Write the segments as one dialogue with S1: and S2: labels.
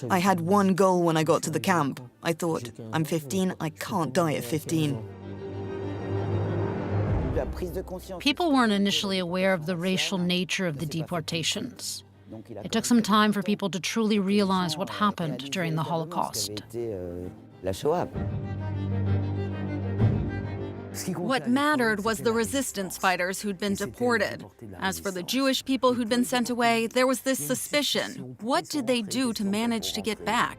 S1: I had one goal when I got to the camp. I thought, I'm 15, I can't die at 15.
S2: People weren't initially aware of the racial nature of the deportations. It took some time for people to truly realize what happened during the Holocaust.
S3: What mattered was the resistance fighters who'd been deported. As for the Jewish people who'd been sent away, there was this suspicion. What did they do to manage to get back?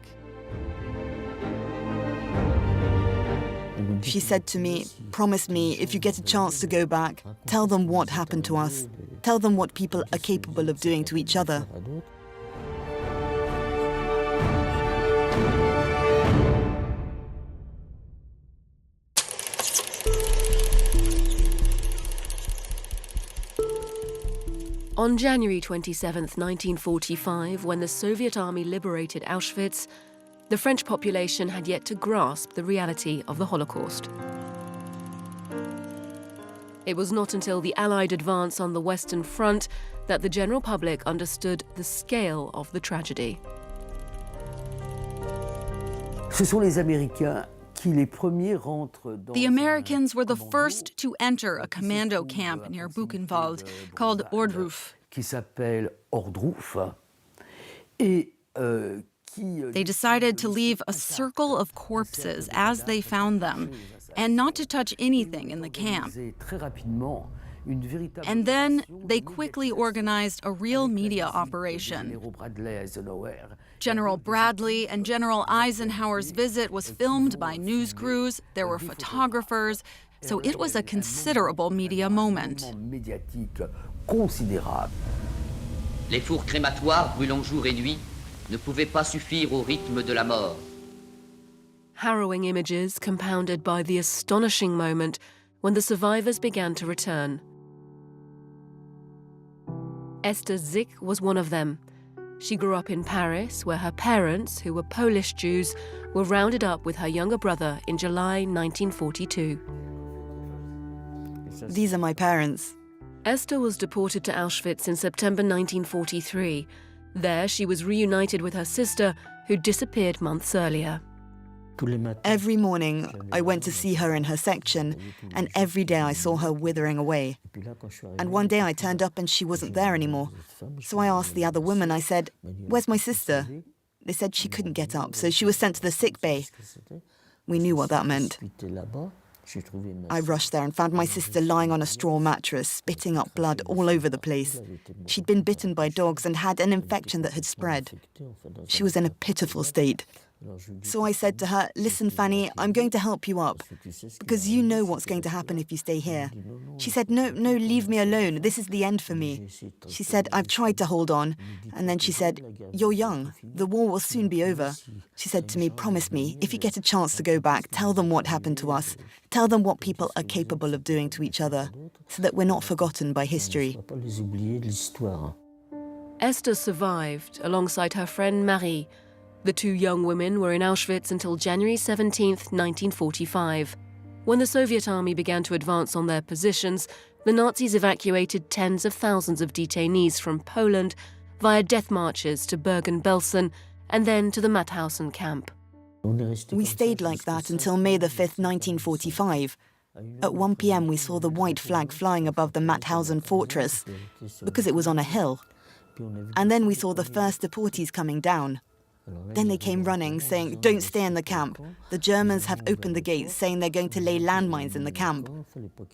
S1: She said to me, promise me, if you get a chance to go back, tell them what happened to us. Tell them what people are capable of doing to each other.
S4: On January 27, 1945, when the Soviet army liberated Auschwitz, the French population had yet to grasp the reality of the Holocaust. It was not until the Allied advance on the Western Front that the general public understood the scale of the tragedy.
S3: The Americans were the first to enter a commando camp near Buchenwald called Ohrdruf. They decided to leave a circle of corpses as they found them and not to touch anything in the camp. And then they quickly organized a real media operation. General Bradley and General Eisenhower's visit was filmed by news crews. There were photographers, so it was a considerable media moment.
S5: Les fours crématoires brûlant jour et nuit ne pouvaient pas suffire au rythme de la mort.
S4: Harrowing images compounded by the astonishing moment when the survivors began to return. Esther Dzik was one of them. She grew up in Paris, where her parents, who were Polish Jews, were rounded up with her younger brother in July 1942.
S1: These are my parents.
S4: Esther was deported to Auschwitz in September 1943. There, she was reunited with her sister, who disappeared months earlier.
S1: Every morning, I went to see her in her section, and every day I saw her withering away. And one day I turned up and she wasn't there anymore. So I asked the other women, I said, "Where's my sister?" They said she couldn't get up, so she was sent to the sick bay. We knew what that meant. I rushed there and found my sister lying on a straw mattress, spitting up blood all over the place. She'd been bitten by dogs and had an infection that had spread. She was in a pitiful state. So I said to her, "Listen, Fanny, I'm going to help you up, because you know what's going to happen if you stay here." She said, no, leave me alone. This is the end for me. She said, "I've tried to hold on." And then she said, "You're young. The war will soon be over." She said to me, "Promise me, if you get a chance to go back, tell them what happened to us. Tell them what people are capable of doing to each other, so that we're not forgotten by history."
S4: Esther survived alongside her friend Marie. The two young women were in Auschwitz until January 17, 1945. When the Soviet army began to advance on their positions, the Nazis evacuated tens of thousands of detainees from Poland via death marches to Bergen-Belsen and then to the Mauthausen camp.
S1: We stayed like that until May the 5th, 1945. At 1 p.m. we saw the white flag flying above the Mauthausen fortress, because it was on a hill. And then we saw the first deportees coming down. Then they came running, saying, "Don't stay in the camp. The Germans have opened the gates, saying they're going to lay landmines in the camp."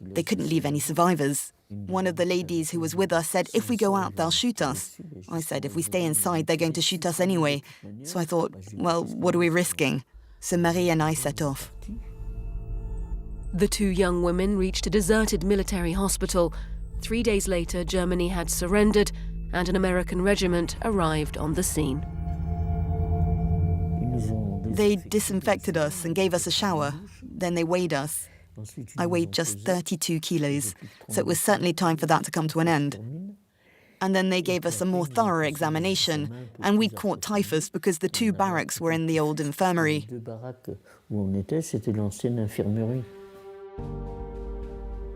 S1: They couldn't leave any survivors. One of the ladies who was with us said, "If we go out, they'll shoot us." I said, "If we stay inside, they're going to shoot us anyway." So I thought, well, what are we risking? So Marie and I set off.
S4: The two young women reached a deserted military hospital. 3 days later, Germany had surrendered, and an American regiment arrived on the scene.
S1: They disinfected us and gave us a shower. Then they weighed us. I weighed just 32 kilos, so it was certainly time for that to come to an end. And then they gave us a more thorough examination, and we'd caught typhus because the two barracks were in the old infirmary.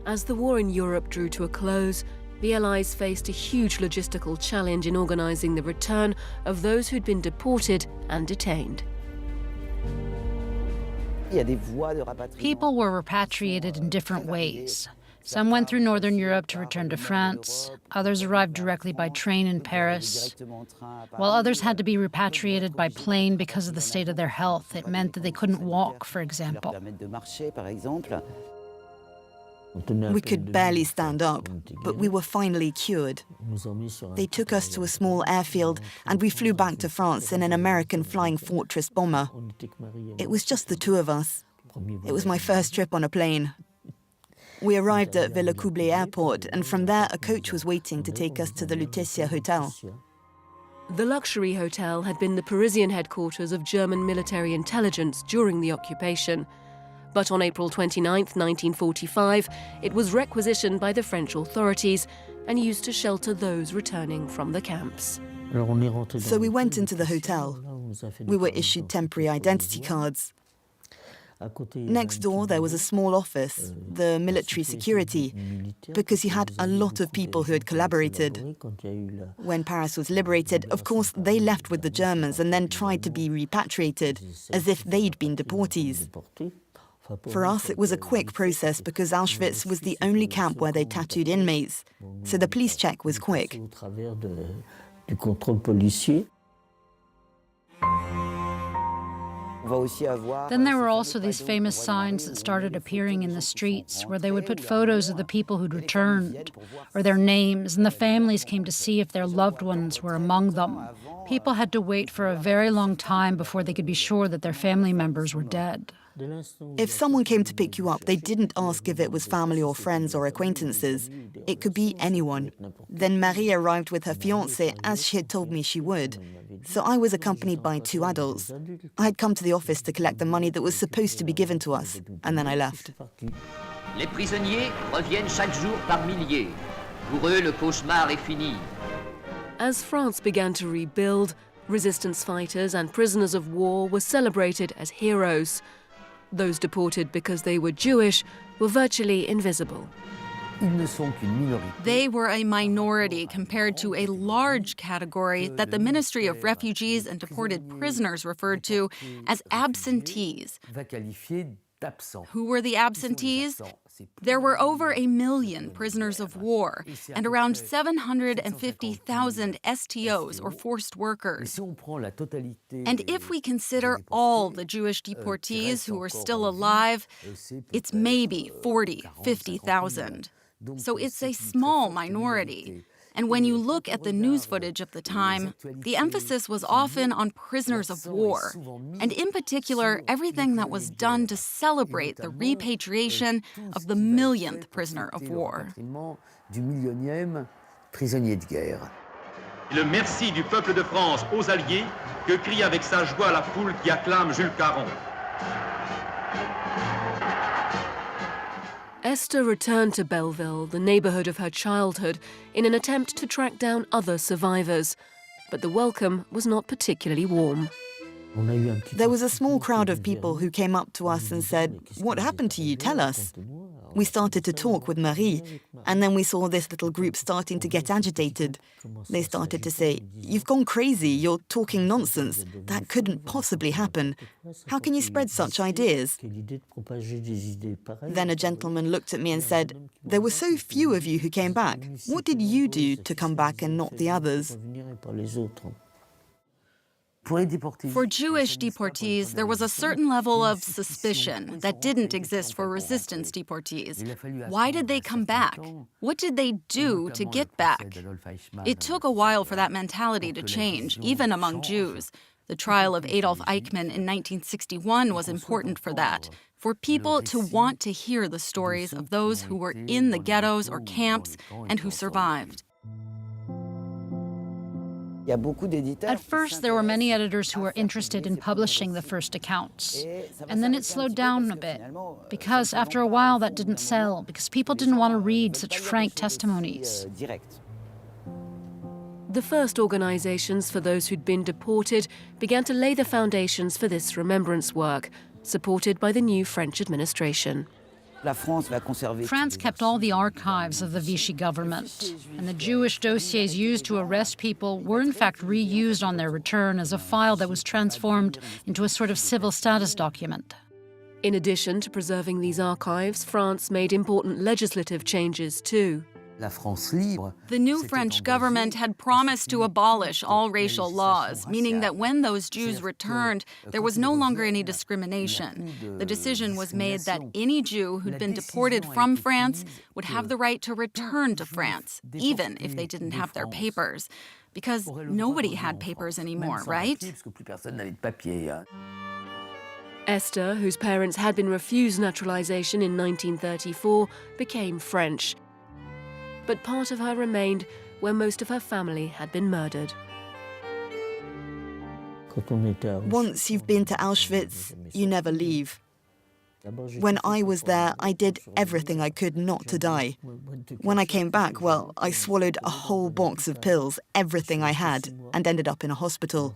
S4: As the war in Europe drew to a close, The Allies faced a huge logistical challenge in organizing the return of those who'd been deported and detained.
S2: People were repatriated in different ways. Some went through Northern Europe to return to France. Others arrived directly by train in Paris. While others had to be repatriated by plane because of the state of their health. It meant that they couldn't walk, for example.
S1: We could barely stand up, but we were finally cured. They took us to a small airfield, and we flew back to France in an American Flying Fortress bomber. It was just the two of us. It was my first trip on a plane. We arrived at Villacoublay Airport, and from there a coach was waiting to take us to the Lutetia Hotel.
S4: The luxury hotel had been the Parisian headquarters of German military intelligence during the occupation. But on April 29, 1945, it was requisitioned by the French authorities and used to shelter those returning from the camps.
S1: So we went into the hotel. We were issued temporary identity cards. Next door, there was a small office, the military security, because you had a lot of people who had collaborated. When Paris was liberated, of course, they left with the Germans and then tried to be repatriated, as if they'd been deportees. For us, it was a quick process because Auschwitz was the only camp where they tattooed inmates, so the police check was quick.
S2: Then there were also these famous signs that started appearing in the streets where they would put photos of the people who'd returned, or their names, and the families came to see if their loved ones were among them. People had to wait for a very long time before they could be sure that their family members were dead.
S1: If someone came to pick you up, they didn't ask if it was family or friends or acquaintances. It could be anyone. Then Marie arrived with her fiancé, as she had told me she would. So I was accompanied by two adults. I had come to the office to collect the money that was supposed to be given to us, and then I left.
S5: Les prisonniers reviennent chaque jour par milliers. Pour eux, le cauchemar est fini.
S4: As France began to rebuild, resistance fighters and prisoners of war were celebrated as heroes. Those deported because they were Jewish were virtually invisible.
S3: They were a minority compared to a large category that the Ministry of Refugees and Deported Prisoners referred to as absentees. Who were the absentees? There were over 1 million prisoners of war and around 750,000 STOs, or forced workers. And if we consider all the Jewish deportees who are still alive, it's maybe 50,000. So it's a small minority. And when you look at the news footage of the time, the emphasis was often on prisoners of war, and in particular, everything that was done to celebrate the repatriation of the millionth prisoner of war.
S6: Le merci du peuple de France aux Alliés que crie avec sa joie la foule qui acclame Jules Caron.
S4: Esther returned to Belleville, the neighborhood of her childhood, in an attempt to track down other survivors. But the welcome was not particularly warm.
S1: There was a small crowd of people who came up to us and said, "What happened to you? Tell us." We started to talk with Marie, and then we saw this little group starting to get agitated. They started to say, "You've gone crazy, you're talking nonsense. That couldn't possibly happen. How can you spread such ideas?" Then a gentleman looked at me and said, "There were so few of you who came back. What did you do to come back and not the others?"
S3: For Jewish deportees, there was a certain level of suspicion that didn't exist for resistance deportees. Why did they come back? What did they do to get back? It took a while for that mentality to change, even among Jews. The trial of Adolf Eichmann in 1961 was important for that, for people to want to hear the stories of those who were in the ghettos or camps and who survived.
S2: At first, there were many editors who were interested in publishing the first accounts. And then it slowed down a bit, because after a while that didn't sell, because people didn't want to read such frank testimonies.
S4: The first organizations for those who'd been deported began to lay the foundations for this remembrance work, supported by the new French administration.
S2: France kept all the archives of the Vichy government, and the Jewish dossiers used to arrest people were in fact reused on their return as a file that was transformed into a sort of civil status document.
S4: In addition to preserving these archives, France made important legislative changes too.
S3: The new French government had promised to abolish all racial laws, meaning that when those Jews returned, there was no longer any discrimination. The decision was made that any Jew who'd been deported from France would have the right to return to France, even if they didn't have their papers. Because nobody had papers anymore, right?
S4: Esther, whose parents had been refused naturalization in 1934, became French. But part of her remained where most of her family had been murdered.
S1: Once you've been to Auschwitz, you never leave. When I was there, I did everything I could not to die. When I came back, well, I swallowed a whole box of pills, everything I had, and ended up in a hospital.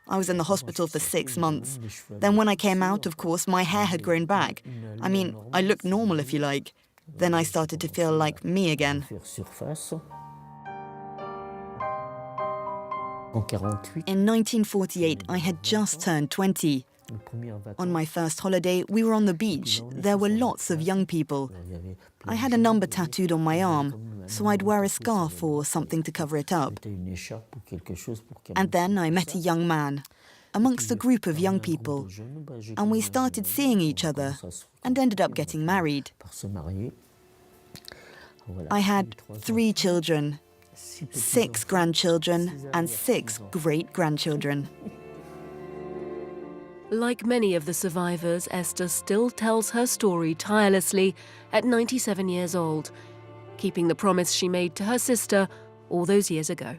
S1: I was in the hospital for 6 months. Then when I came out, of course, my hair had grown back. I mean, I looked normal, if you like. Then I started to feel like me again. In 1948, I had just turned 20. On my first holiday, we were on the beach. There were lots of young people. I had a number tattooed on my arm, so I'd wear a scarf or something to cover it up. And then I met a young man amongst a group of young people, and we started seeing each other and ended up getting married. I had 3 children, 6 grandchildren, and 6 great-grandchildren.
S4: Like many of the survivors, Esther still tells her story tirelessly at 97 years old, keeping the promise she made to her sister all those years ago.